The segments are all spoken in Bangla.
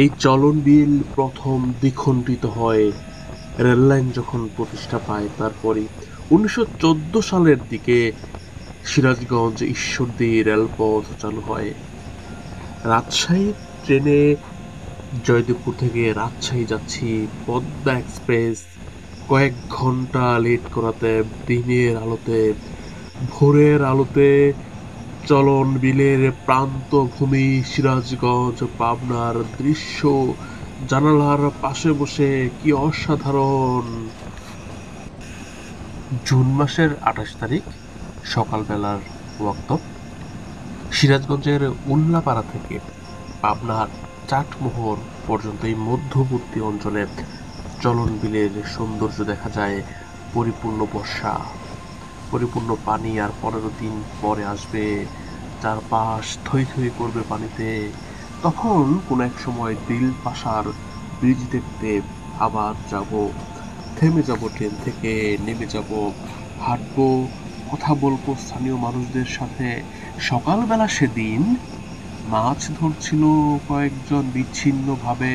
এই চলন বিল প্রথম দ্বিখণ্ডিত হয় রেললাইন যখন প্রতিষ্ঠা পায়। তারপরে 1914 সালের দিকে সিরাজগঞ্জ ঈশ্বরদী রেলপথ চালু হয়। রাজশাহী ট্রেনে জয়দেবপুর থেকে রাজশাহী যাচ্ছি, পদ্মা এক্সপ্রেস কয়েক ঘন্টা লেট করাতে দিনের আলোতে, ভোরের আলোতে চলন বিলের প্রান্তভূমি সিরাজগঞ্জ পাবনার দৃশ্য জানালার পাশে বসে কি অসাধারণ। জুন মাসের 28 তারিখ সকালবেলার ওয়াক্ত সিরাজগঞ্জের উল্লাপাড়া থেকে পাবনার চাটমোহর পর্যন্ত এই মধ্যবর্তী অঞ্চলে চলন বিলের সৌন্দর্য দেখা যায়। পরিপূর্ণ বর্ষা, পরিপূর্ণ পানি, আর 15 দিন পরে আসবে, চারপাশ থই থই করবে পানিতে। তখন কোন এক সময় দিল পাশার ব্রিজ দেখতে আবার যাব, থেমে যাব, ট্রেন থেকে নেমে যাব, হাঁটবো, কথা বলবো স্থানীয় মানুষদের সাথে। সকালবেলা সেদিন মাছ ধরছিল কয়েকজন বিচ্ছিন্নভাবে,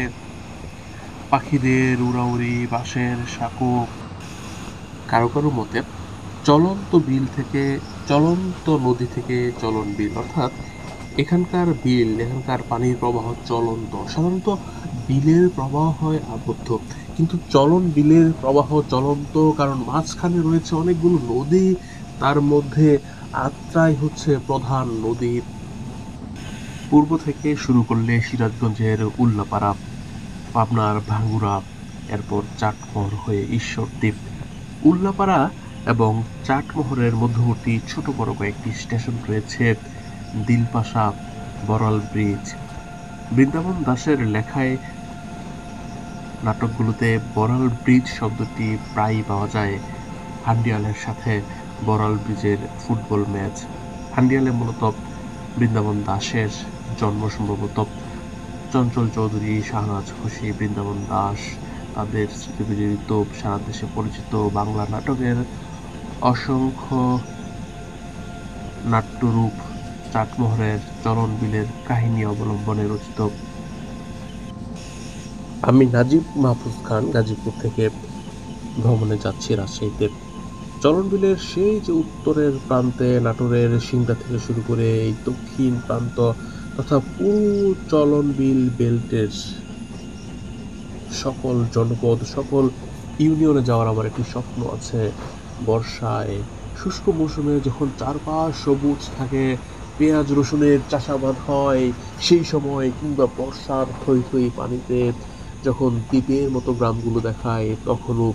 পাখিদের উড়াউড়ি, বাঁশের সাঁকো। কারো কারো মতে চলন্ত নদী থেকে চলন বিল, অর্থাৎ এখানকার পানির প্রবাহ চলন্ত। সাধারণত বিলের প্রবাহ হয় আবদ্ধ, কিন্তু চলন বিলের প্রবাহ চলন্ত, কারণ মাঝখানে রয়েছে অনেকগুলো নদী, তার মধ্যে আত্রাই হচ্ছে প্রধান নদী। পূর্ব থেকে শুরু করলে সিরাজগঞ্জের উল্লাপাড়া, পাবনার ভাঙ্গুড়া, এরপর চাটমোহর হয়ে ঈশ্বরদীপ। উল্লাপাড়া এবং চাটমোহরের মধ্যবর্তী ছোট বড় কয়েকটি স্টেশন রয়েছে। দিলপাশা, বড়াল ব্রিজ। বৃন্দাবন দাশের লেখায় নাটকগুলোতে বড়াল ব্রিজ শব্দটি প্রায়ই পাওয়া যায়। হান্ডিয়ালের সাথে বড়াল ব্রিজের ফুটবল ম্যাচ। হান্ডিয়ালে মূলত বৃন্দাবন দাশের জন্ম সম্ভবত। চঞ্চল চৌধুরী, শাহনাজ খুশি, বৃন্দাবন দাস, তাদের স্মৃতিবিজড়িত সারা দেশে পরিচিত বাংলা নাটকের অসংখ্য নাট্যরূপ চাটমোহরের চলন বিলের কাহিনী অবলম্বনে রচিত। আমি নাজিব মাহফুজ খান গাজীপুর থেকে ভ্রমণে যাচ্ছি রাজশাহীতে। চলন বিলের সেই যে উত্তরের প্রান্তে নাটোরের সিংড়া থেকে শুরু করে এই দক্ষিণ প্রান্ত তথা পুরো চলন বিল বেল্টের সকল জনপদ, সকল ইউনিয়নে যাওয়ার আমার একটি স্বপ্ন আছে। বর্ষায়, শুষ্ক মৌসুমে যখন চারপাশ সবুজ থাকে, পেঁয়াজ রসুনের চাষাবাদ হয় সেই সময়, কিংবা বর্ষার থই থই পানিতে যখন দ্বীপের মতো গ্রামগুলো দেখায় তখনও।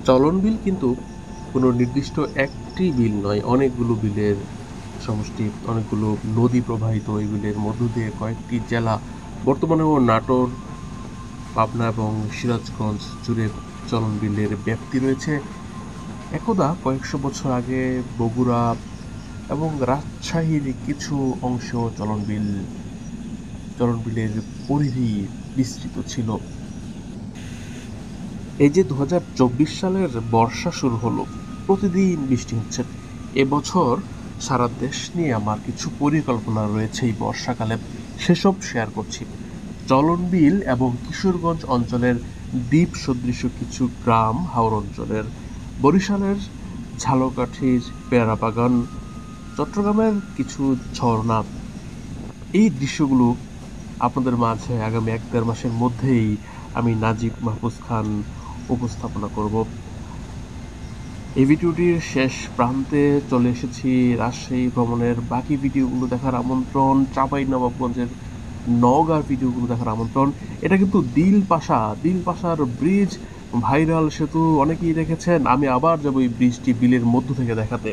চলন বিল কিন্তু কোনো নির্দিষ্ট একটি বিল নয়, অনেকগুলো বিলের সমষ্টি, অনেকগুলো নদী প্রবাহিত এই বিলের মধ্য দিয়ে কয়েকটি জেলা। বর্তমানেও নাটোর, পাবনা এবং সিরাজগঞ্জ জুড়ে চলন বিলের ব্যাপ্তি রয়েছে। একদা কয়েকশো বছর আগে বগুড়া এবং রাজশাহীর কিছু অংশ চলন বিলের পরিধি বিস্তৃত ছিল। এই যে 2024 সালের বর্ষা শুরু হলো, প্রতিদিন বৃষ্টি হচ্ছে। এবছর সারা দেশ নিয়ে আমার কিছু পরিকল্পনা রয়েছে এই বর্ষাকালে, সেসব শেয়ার করছি। চলন বিল এবং কিশোরগঞ্জ অঞ্চলের দ্বীপ সদৃশ কিছু গ্রাম, হাওর অঞ্চলের বরিশালের ঝালকাঠির পেয়ারা বাগান, চট্টগ্রামের কিছু ঝর্ণা, এই দৃশ্যগুলো আপনাদের মাঝে আগামী 1-1.5 মাসের মধ্যেই আমি নাজিব মাহফুজ খান উপস্থাপনা করব। এই ভিডিওটির শেষ প্রান্তে চলে এসেছি। রাজশাহী ভ্রমণের বাকি ভিডিওগুলো দেখার আমন্ত্রণ, চাঁপাইনবাবগঞ্জের নওগাঁর ভিডিওগুলো দেখার আমন্ত্রণ। এটা কিন্তু দিলপাশার ব্রিজ, ভাইরাল সেতু, অনেকেই দেখেছেন। আমি আবার যাবো এই ব্রিজটি বিলের মধ্য থেকে দেখাতে।